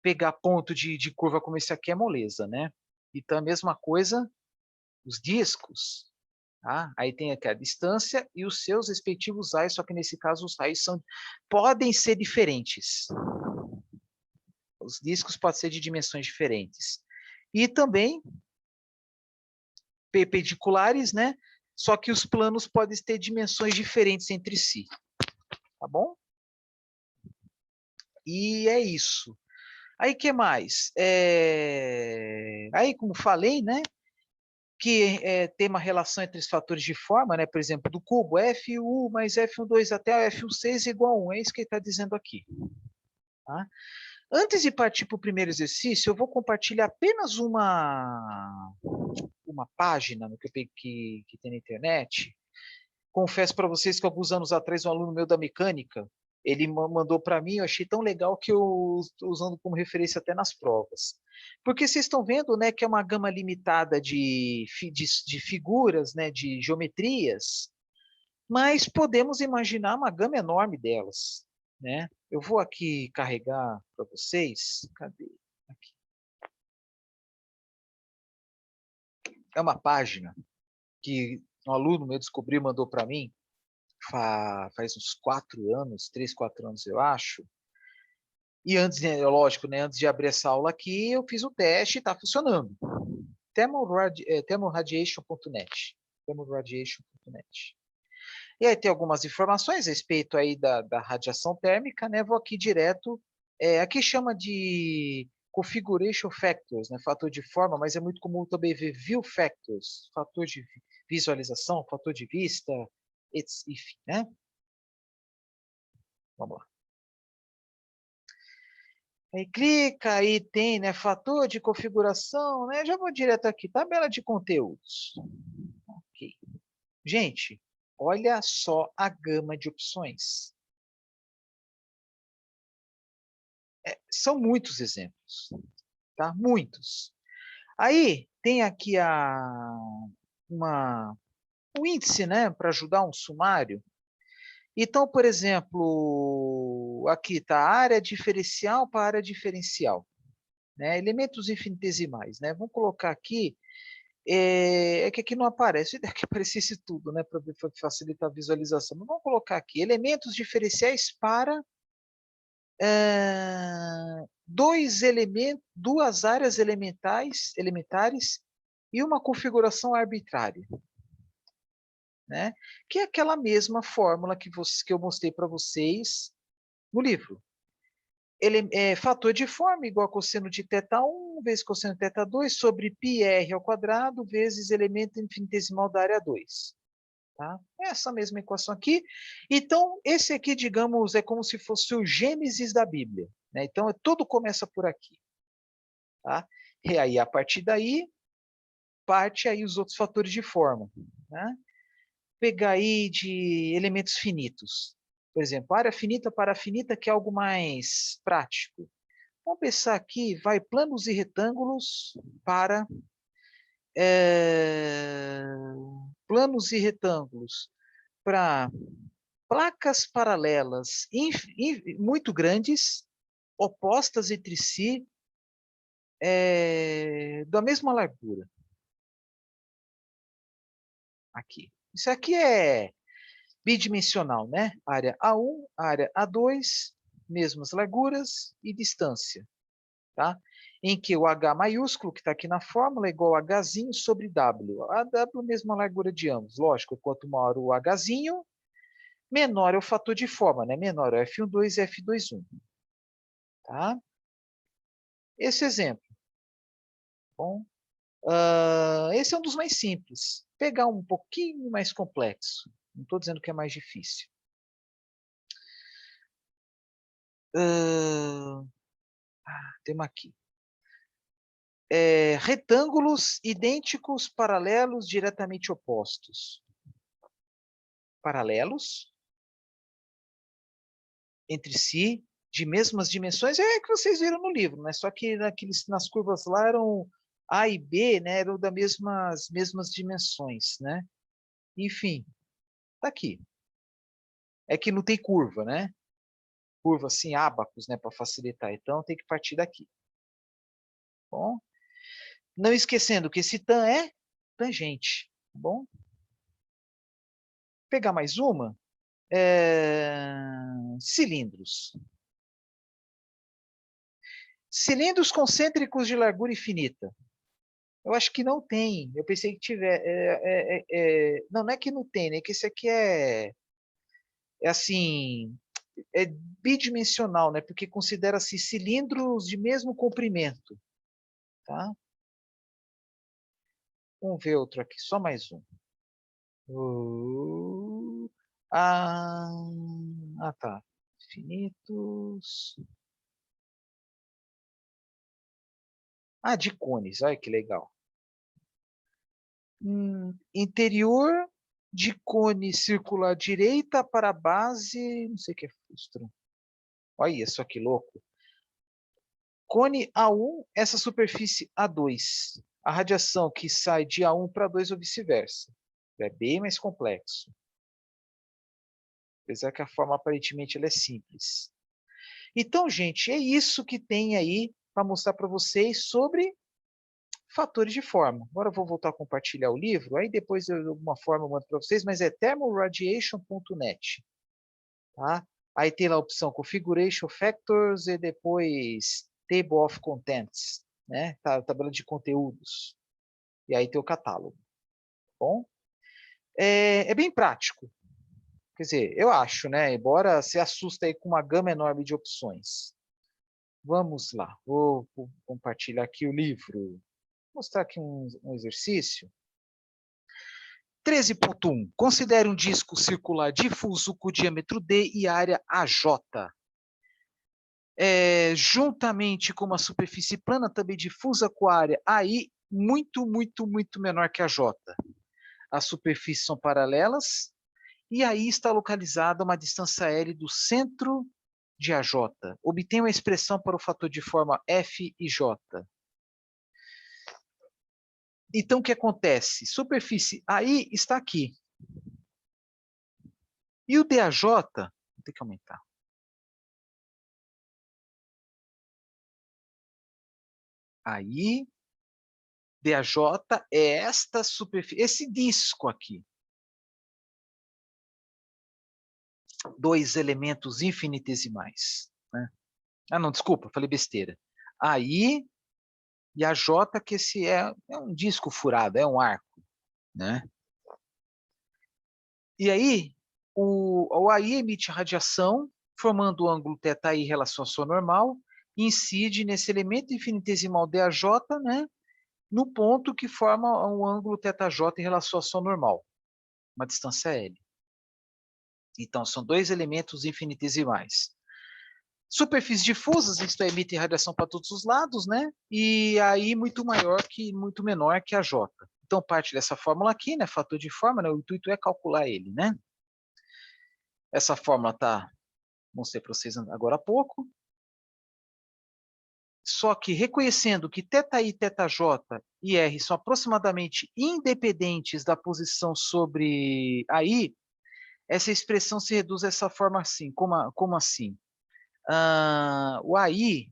[SPEAKER 1] pegar ponto de curva como esse aqui é moleza, né? Então, a mesma coisa, os discos, tá? Aí tem aqui a distância e os seus respectivos raios, só que nesse caso os raios podem ser diferentes. Os discos podem ser de dimensões diferentes. E também perpendiculares, né? Só que os planos podem ter dimensões diferentes entre si. Tá bom? E é isso. Aí, que mais? Aí, como falei, né? Que tem uma relação entre os fatores de forma, né? Por exemplo, do cubo, F1 mais F12 até F16 é igual a 1. É isso que ele está dizendo aqui. Tá? Antes de partir para o primeiro exercício, eu vou compartilhar apenas uma página que tem na internet, confesso para vocês que alguns anos atrás um aluno meu da mecânica, ele mandou para mim, eu achei tão legal que eu estou usando como referência até nas provas. Porque vocês estão vendo, né, que é uma gama limitada de figuras, né, de geometrias, mas podemos imaginar uma gama enorme delas, né? Eu vou aqui carregar para vocês. Cadê? Aqui. É uma página que um aluno meu descobriu, mandou para mim, faz uns 4 anos, 3, 4 anos eu acho. E antes, né, lógico, né, antes de abrir essa aula aqui, eu fiz o teste e está funcionando. Thermalradiation.net. Thermalradiation.net. E aí tem algumas informações a respeito aí da radiação térmica, né? Vou aqui direto. Aqui chama de configuration factors, né? Fator de forma, mas é muito comum também ver view factors, fator de visualização, fator de vista, enfim, né? Vamos lá. Aí clica, aí tem, né, fator de configuração, né? Já vou direto aqui, tabela de conteúdos. Ok. Gente, olha só a gama de opções. São muitos exemplos, tá? Muitos. Aí tem aqui o índice, né, para ajudar um sumário. Então, por exemplo, aqui está área diferencial para área diferencial, né? Elementos infinitesimais, né? Vamos colocar aqui, que aqui não aparece, aqui aparecesse tudo, né, para facilitar a visualização. Mas vamos colocar aqui elementos diferenciais para duas áreas elementares e uma configuração arbitrária, né? Que é aquela mesma fórmula que eu mostrei para vocês no livro. Fator de forma igual a cosseno de θ1 vezes cosseno de θ2 sobre πr ao quadrado vezes elemento infinitesimal da área 2. Tá? Essa mesma equação aqui. Então, esse aqui, digamos, é como se fosse o Gênesis da Bíblia. Né? Então, tudo começa por aqui. Tá? E aí, a partir daí, parte aí os outros fatores de forma. Né? Pegar aí de elementos finitos. Por exemplo, área finita para finita, que é algo mais prático. Vamos pensar aqui, vai planos e retângulos para planos e retângulos para placas paralelas muito grandes, opostas entre si, da mesma largura. Aqui. Isso aqui é bidimensional, né? Área A1, área A2, mesmas larguras e distância. Tá? Em que o H maiúsculo, que está aqui na fórmula, é igual a Hzinho sobre W. A W, mesma largura de ambos. Lógico, quanto maior o Hzinho, menor é o fator de forma, né? Menor é o F12 e F21. Tá? Esse exemplo. Bom, esse é um dos mais simples. Pegar um pouquinho mais complexo. Não estou dizendo que é mais difícil. Temos aqui. Retângulos idênticos, paralelos, diretamente opostos. Paralelos entre si, de mesmas dimensões, é que vocês viram no livro, né? Só que nas curvas lá eram A e B, né? Eram das mesmas dimensões, né? Enfim, tá aqui. É que não tem curva, né? Curva assim, ábacos, né? Para facilitar. Então tem que partir daqui. Bom, não esquecendo que esse tan é tangente, tá bom? Pegar mais uma. Cilindros. Cilindros concêntricos de largura infinita. Eu acho que não tem. Eu pensei que tiver. Não, não é que não tem, né? Que esse aqui assim, é bidimensional, né? Porque considera-se cilindros de mesmo comprimento, tá? Vamos ver outro aqui, só mais um. Ah, tá. Infinitos. De cones, olha que legal. Interior de cone circular direita para a base, não sei o que é frustro. Olha só que louco. Cone A1, essa superfície A2. A radiação que sai de A1 para A2 ou vice-versa. É bem mais complexo. Apesar que a forma aparentemente ela é simples. Então, gente, é isso que tem aí para mostrar para vocês sobre fatores de forma. Agora eu vou voltar a compartilhar o livro, aí depois eu, de alguma forma eu mando para vocês, mas é thermalradiation.net. Tá? Aí tem lá a opção Configuration Factors e depois Table of Contents, né? Tabela de conteúdos. E aí tem o catálogo. Tá bom? É bem prático. Quer dizer, eu acho, né? Embora se assusta aí com uma gama enorme de opções. Vamos lá, vou compartilhar aqui o livro. Vou mostrar aqui um exercício. 13.1. Considere um disco circular difuso com diâmetro D e área AJ. Juntamente com uma superfície plana também difusa com a área AI muito, muito, muito menor que a J. As superfícies são paralelas e aí está localizada uma distância L do centro de AJ. Obtenha uma expressão para o fator de forma F e J. Então, o que acontece? Superfície AI está aqui. E o DAJ, vou ter que aumentar. Aí, DAJ é esta superfície, esse disco aqui. Dois elementos infinitesimais. Né? Ah, não, desculpa, falei besteira. Aí, e a J, que esse é um disco furado, é um arco. Né? E aí, o AI emite radiação, formando o ângulo θi em relação à sua normal, incide nesse elemento infinitesimal DAJ, né, no ponto que forma um ângulo θj em relação à sua normal, uma distância L. Então, são dois elementos infinitesimais. Superfícies difusas, isto emite radiação para todos os lados, né? E aí muito menor que a J. Então, parte dessa fórmula aqui, né? Fator de forma, né? O intuito é calcular ele, né? Essa fórmula está, mostrei para vocês agora há pouco. Só que reconhecendo que θi, θj e r são aproximadamente independentes da posição sobre AI, essa expressão se reduz a essa forma assim. Como assim? O AI...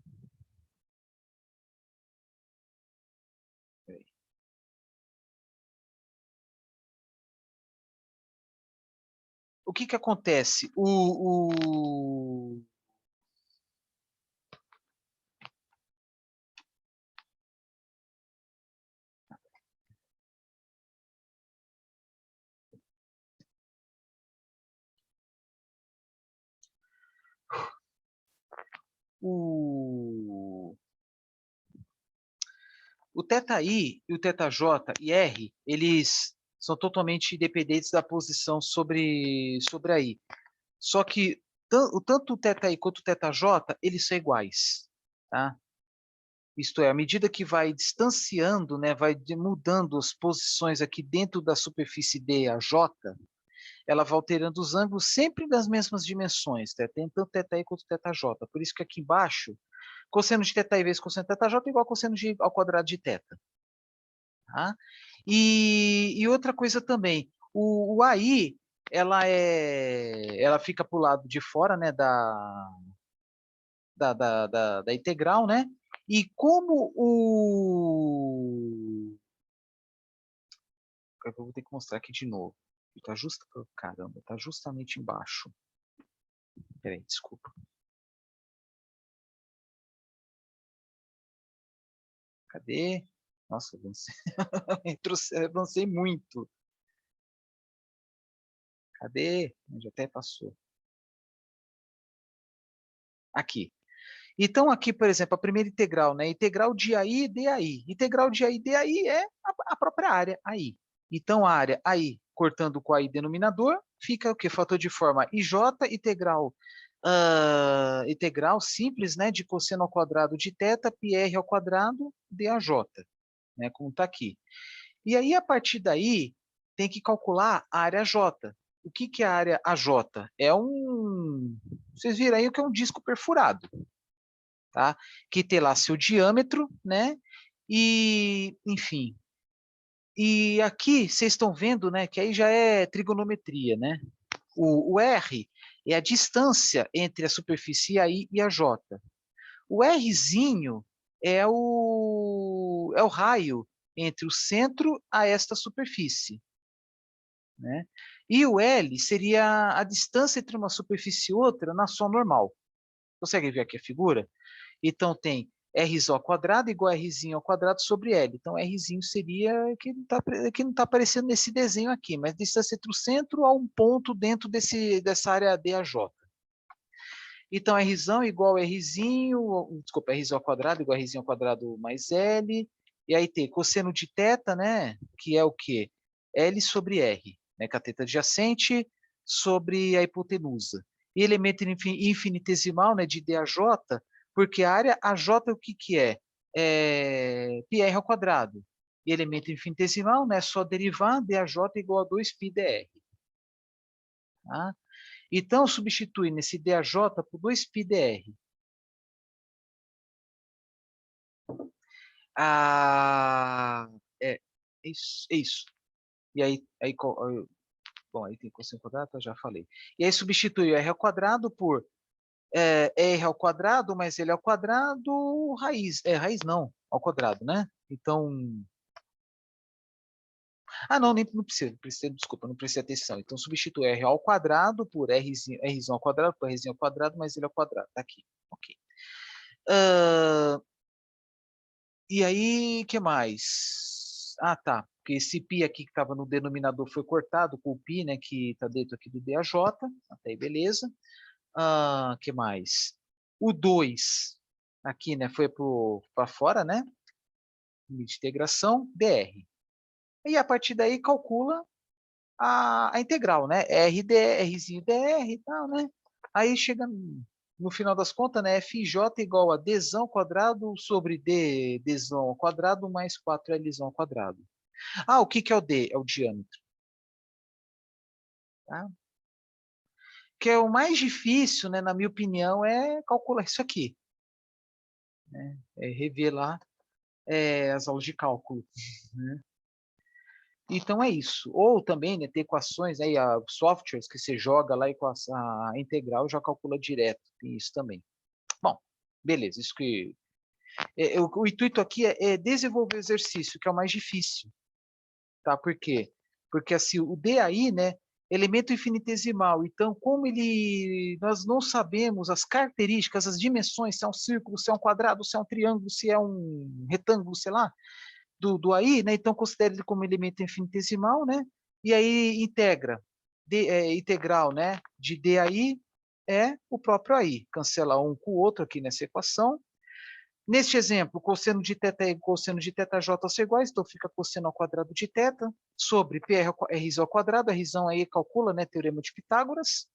[SPEAKER 1] O que que acontece? O θi e o θj e r, eles são totalmente independentes da posição sobre AI. Só que tanto o θi quanto o θj, eles são iguais. Tá? Isto é, à medida que vai distanciando, né, vai mudando as posições aqui dentro da superfície DAJ, ela vai alterando os ângulos sempre das mesmas dimensões, tá? Tem tanto θi quanto θj. Por isso que aqui embaixo, cosseno de θi vezes cosseno de θj é igual a cosseno ao quadrado de θ. Tá? E outra coisa também, o AI, ela fica para o lado de fora, né, da integral, né? E como eu vou ter que mostrar aqui de novo. Caramba, tá justamente embaixo. Peraí, desculpa. Cadê? Nossa, avancei muito. Cadê? Já até passou. Aqui. Então, aqui, por exemplo, a primeira integral, né? Integral de AI DAI. Integral de AI DAI é a própria área AI. Então, a área AI, cortando com AI denominador, fica o quê? Fator de forma IJ, integral simples, né? De cosseno ao quadrado de θ, πr ao quadrado, DAJ, né? Como está aqui. E aí, a partir daí, tem que calcular a área J. O que é a área AJ? Vocês viram aí o que é um disco perfurado, tá? Que tem lá seu diâmetro, né? E, enfim. E aqui vocês estão vendo, né? Que aí já é trigonometria, né? O R é a distância entre a superfície AI e a J. O Rzinho é o raio entre o centro a esta superfície, né? E o L seria a distância entre uma superfície e outra na sua normal. Consegue ver aqui a figura? Então tem Rz ao quadrado igual a Rzinho ao quadrado sobre L. Então Rzinho seria que não está aparecendo nesse desenho aqui, mas distância entre o centro a um ponto dentro dessa área DAJ. Então Rzão igual a Rzinho, desculpa, Rz ao quadrado igual a Rzinho ao quadrado mais L. E aí tem cosseno de θ, né? Que é o quê? L sobre R, né? Cateta adjacente sobre a hipotenusa. E elemento infinitesimal, né? De DAJ, porque a área AJ o que é? É πr ao quadrado. E elemento infinitesimal, né? Só derivar DAJ igual a 2πdr. Tá? Então, substitui nesse DAJ por 2πdr. Ah, é isso, é isso. E aí, bom, aí tem cosseno quadrado, eu já falei. E aí substitui o r ao quadrado por r ao quadrado, mais ele ao quadrado, raiz. Raiz não, ao quadrado, né? Então, não, nem não precisa, desculpa, não precisa atenção. Então, substitui r ao quadrado por rzinho ao quadrado, por rzinho ao quadrado, mais ele ao quadrado. Tá aqui, ok. E aí, que mais? Tá. Porque esse π aqui que estava no denominador foi cortado com o π, né, que está dentro aqui do DAJ. Até aí, beleza. Que mais? O 2 aqui, né, foi para fora, né? Limite de integração, dr. E a partir daí calcula a integral, né? Rzinho dr e tal, né? Aí chega no final das contas, né? Fj igual a dzão ao quadrado sobre dzão ao quadrado mais 4Lzão ao quadrado. O que é o d? É o diâmetro. Tá? Que é o mais difícil, né, na minha opinião, é calcular isso aqui. Né? É rever lá as aulas de cálculo. Né? Então é isso. Ou também, né, ter equações, aí, softwares que você joga lá e com a integral já calcula direto. Tem isso também. Bom, beleza. Isso que o intuito aqui é desenvolver o exercício, que é o mais difícil. Tá? Por quê? Porque assim, o DAI, né, elemento infinitesimal. Então, nós não sabemos as características, as dimensões, se é um círculo, se é um quadrado, se é um triângulo, se é um retângulo, sei lá, do AI, né? Então considere ele como elemento infinitesimal, né? E aí integral, né? De DAI é o próprio AI. Cancela um com o outro aqui nessa equação. Neste exemplo, cosseno de θ e cosseno de θj são iguais, então fica cosseno ao quadrado de θ sobre r ao quadrado, rzão aí calcula, né, teorema de Pitágoras,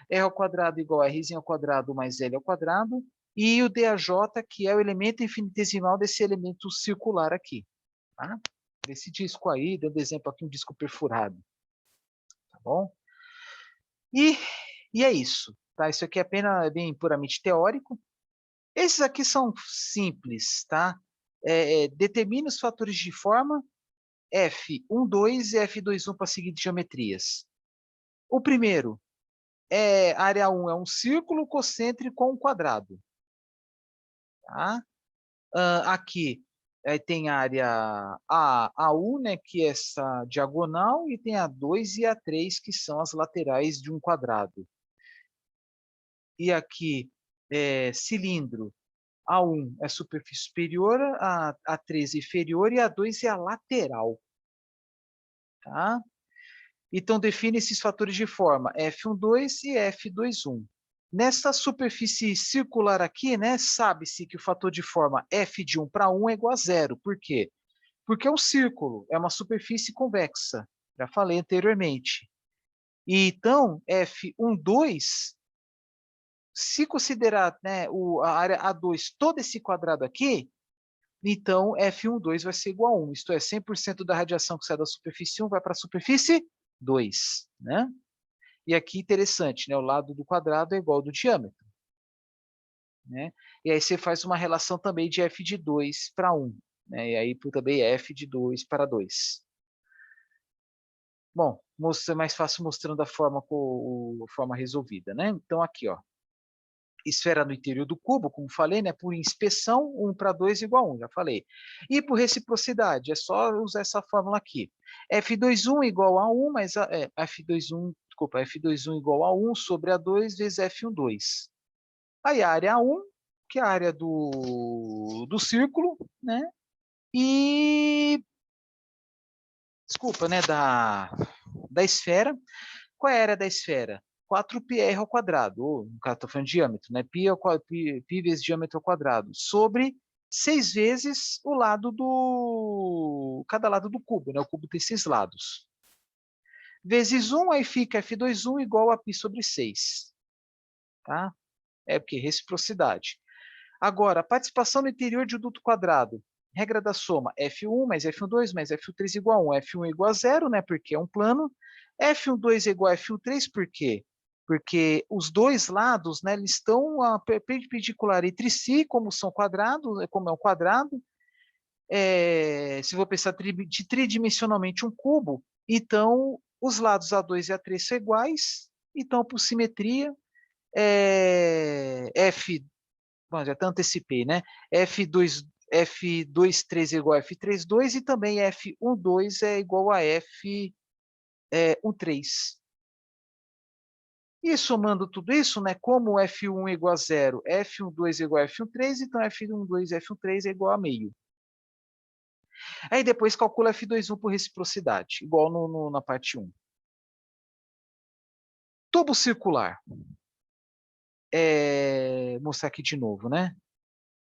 [SPEAKER 1] r ao quadrado igual a rzinho ao quadrado mais l ao quadrado, e o daj, que é o elemento infinitesimal desse elemento circular aqui. Tá? Desse disco aí, dando exemplo aqui, um disco perfurado. Tá bom? E é isso. Tá? Isso aqui é apenas bem puramente teórico. Esses aqui são simples, tá? Determine os fatores de forma F12 e F21 para seguir geometrias. O primeiro, área 1 é um círculo concêntrico com um quadrado. Tá? Aqui tem a área A1, né, que é essa diagonal, e tem a 2 e a 3, que são as laterais de um quadrado. E aqui, cilindro, A1 é a superfície superior, a 3 é inferior e a 2 é a lateral. Tá? Então, define esses fatores de forma F12 e F21. Nesta superfície circular aqui, né, sabe-se que o fator de forma F de 1 para 1 é igual a zero. Por quê? Porque é um círculo, é uma superfície convexa. Já falei anteriormente. E então, F12, se considerar, né, a área A2 todo esse quadrado aqui, então F12 vai ser igual a 1. Isto é, 100% da radiação que sai da superfície 1 vai para a superfície 2. Né? E aqui, interessante, né? O lado do quadrado é igual ao do diâmetro. Né? E aí você faz uma relação também de F de 2 para 1. Né? E aí também F de 2 para 2. Bom, é mais fácil mostrando a forma, forma resolvida. Né? Então, aqui, ó, esfera no interior do cubo, como falei, né? Por inspeção, 1 para 2 igual a 1, já falei. E por reciprocidade, é só usar essa fórmula aqui. F21 igual a 1, mas F21, desculpa, F21 igual a 1 sobre A2 vezes F12. Aí a área A1, que é a área do círculo, né? E, desculpa, né? Da esfera. Qual é a área da esfera? 4πr ao quadrado, ou no caso estou falando de diâmetro, né? Pi vezes diâmetro ao quadrado, sobre 6 vezes o lado cada lado do cubo, né? O cubo tem 6 lados. Vezes 1, aí fica F21 igual a π sobre 6. Tá? É porque reciprocidade. Agora, participação no interior de um duto quadrado. Regra da soma, F1 mais F12 mais F3 igual a 1. F1 igual a 0, né, porque é um plano. F12 é igual a F13, por quê? Porque os dois lados, né, eles estão perpendicular entre si, como são quadrados, como é um quadrado. Se vou pensar tridimensionalmente um cubo, então os lados A2 e A3 são iguais, então por simetria, F, bom, já até antecipei, né? F23 é igual a F32 e também F12 é igual a F13. E somando tudo isso, né, como F1 é igual a 0, F12 é igual a F13, então F12 e F13 é igual a meio. Aí depois calcula F21 por reciprocidade, igual na parte 1. Tubo circular. Mostrar aqui de novo, né?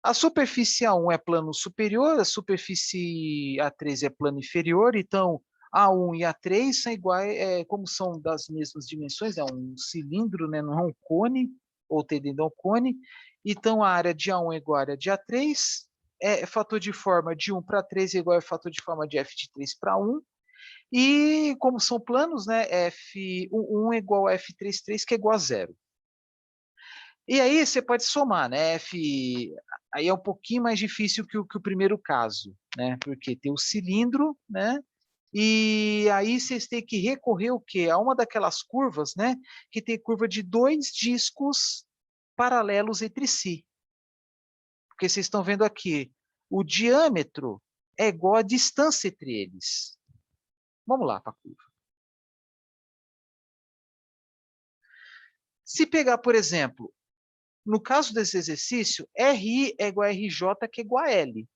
[SPEAKER 1] A superfície A1 é plano superior, a superfície A3 é plano inferior, então A1 e A3 são iguais, como são das mesmas dimensões, é um cilindro, né, não é um cone, ou tendendo a um cone, então a área de A1 é igual à área de A3, fator de forma de 1 para 3 é igual ao fator de forma de F de 3 para 1, e como são planos, né, F1 é igual a F33, que é igual a 0. E aí você pode somar, né? Aí é um pouquinho mais difícil que o primeiro caso, né? Porque tem o cilindro, né? E aí vocês têm que recorrer o quê? A uma daquelas curvas, né? Que tem curva de 2 discos paralelos entre si. Porque vocês estão vendo aqui, o diâmetro é igual à distância entre eles. Vamos lá para a curva. Se pegar, por exemplo, no caso desse exercício, RI é igual a RJ, que é igual a L.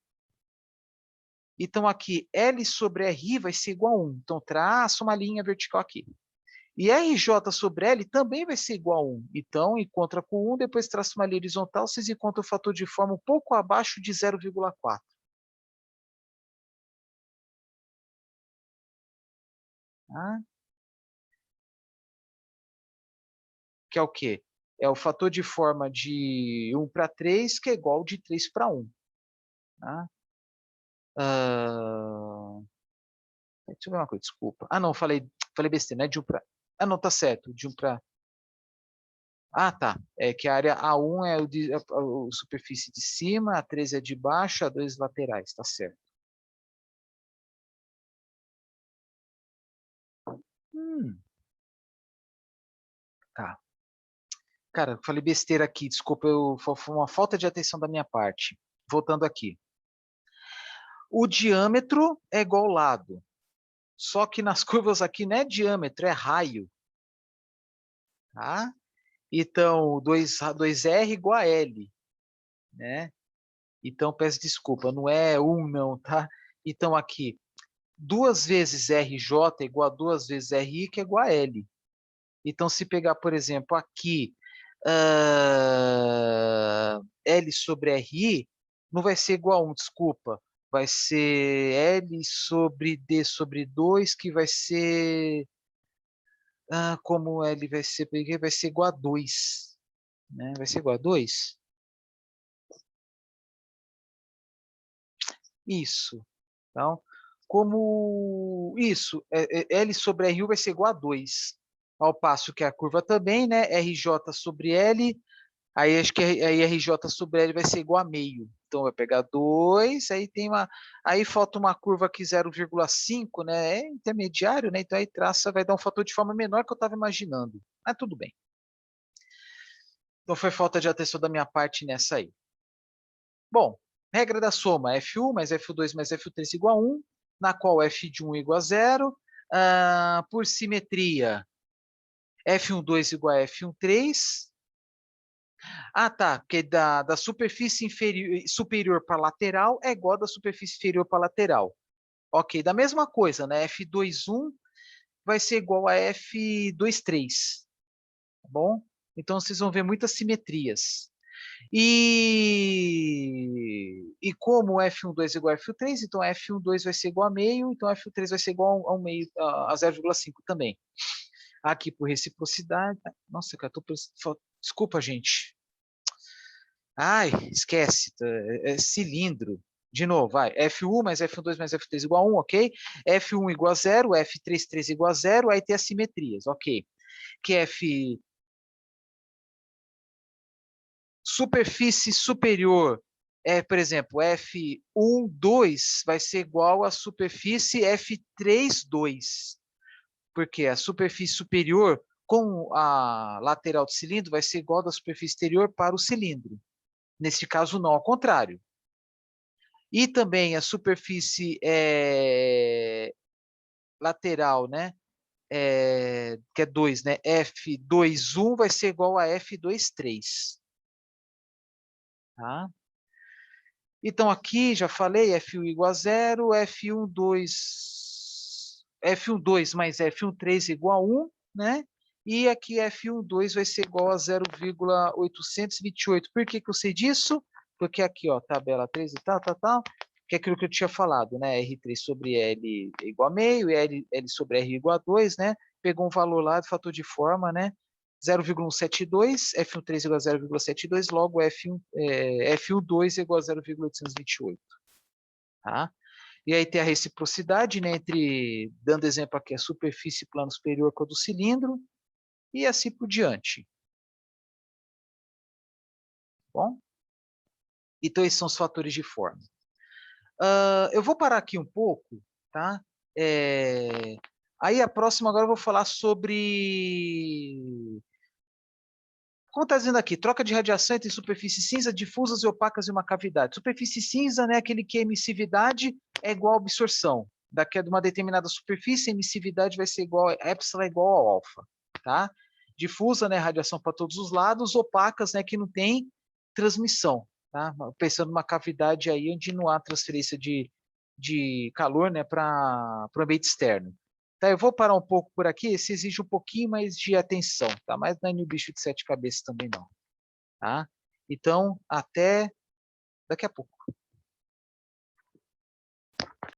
[SPEAKER 1] Então, aqui, L sobre RI vai ser igual a 1. Então, traça uma linha vertical aqui. E RJ sobre L também vai ser igual a 1. Então, encontra com 1, depois traça uma linha horizontal, vocês encontram o fator de forma um pouco abaixo de 0,4. Tá? Que é o quê? É o fator de forma de 1 para 3, que é igual de 3 para 1. Tá? Deixa eu ver uma coisa, desculpa. Ah, não, falei besteira, não é de 1 para... Ah, não, tá certo, de 1 para... Ah, tá. É que a área A1 é a superfície de cima, a 3 é de baixo, a 2 laterais, tá certo. Hum, tá. Cara, falei besteira aqui, desculpa, foi uma falta de atenção da minha parte. Voltando aqui. O diâmetro é igual ao lado, só que nas curvas aqui não é diâmetro, é raio. Tá? Então, 2R igual a L, né? Então, peço desculpa, não é 1 não, tá? Então, aqui, 2 vezes RJ é igual a 2 vezes RI, que é igual a L. Então, se pegar, por exemplo, aqui, L sobre RI, não vai ser igual a 1, desculpa. Vai ser L sobre D sobre 2, que vai ser... como L vai ser igual a 2. Né? Vai ser igual a 2. Isso. Então, como isso, L sobre RU vai ser igual a 2. Ao passo que a curva também, né? RJ sobre L, aí acho que aí RJ sobre L vai ser igual a meio. Então, vai pegar 2, aí tem uma... Aí falta uma curva aqui 0,5, né? É intermediário, né? Então, aí traça, vai dar um fator de forma menor que eu estava imaginando. Mas tudo bem. Então, foi falta de atenção da minha parte nessa aí. Bom, regra da soma, F1 mais F2 mais F3 igual a 1, na qual f de 1 igual a 0. Por simetria, F12 igual a F13. Tá, porque da superfície superior para lateral é igual da superfície inferior para lateral. Ok, da mesma coisa, né? F21 vai ser igual a F23, tá bom? Então, vocês vão ver muitas simetrias. E como F12 é igual a F3, então F12 vai ser igual a meio, então F3 vai ser igual a meio, a 0,5 também. Aqui por reciprocidade. Nossa, cara, desculpa, gente. Ai, esquece. É cilindro. De novo, vai. F1 mais F2 mais F3 igual a 1, ok? F1 igual a 0, F33 igual a 0, aí tem as simetrias, ok? Que F superfície superior por exemplo, F12 vai ser igual à superfície F32, porque a superfície superior com a lateral do cilindro vai ser igual da superfície exterior para o cilindro. Nesse caso, não, ao contrário. E também a superfície lateral, né? Que é 2, né? F21 vai ser igual a F23. Tá? Então, aqui, já falei, F1 igual a 0, F12 mais F13 igual a 1, né? E aqui F12 vai ser igual a 0,828. Por que eu sei disso? Porque aqui, ó, tabela 3 e tal, que é aquilo que eu tinha falado, né? R3 sobre L igual a meio, e L sobre R igual a 2, né? Pegou um valor lá do fator de forma, né? 0,172, F13 igual a 0,72, logo F12 igual a 0,828. Tá? E aí tem a reciprocidade, né, dando exemplo aqui, a superfície plano superior com a do cilindro, e assim por diante. Bom? Então, esses são os fatores de forma. Eu vou parar aqui um pouco, tá? Aí a próxima agora eu vou falar sobre... Como está dizendo aqui, troca de radiação entre superfícies cinza, difusas e opacas em uma cavidade. Superfície cinza, né, aquele que a emissividade é igual a absorção. Daqui de uma determinada superfície, a emissividade vai ser igual, epsilon é igual ao alfa, tá? Difusa, né, radiação para todos os lados, opacas, né, que não tem transmissão, tá? Pensando numa cavidade aí onde não há transferência de calor, né, para o ambiente externo. Tá, eu vou parar um pouco por aqui, esse exige um pouquinho mais de atenção, tá? Mas não é nenhum bicho de 7 cabeças também não, tá? Então, até daqui a pouco.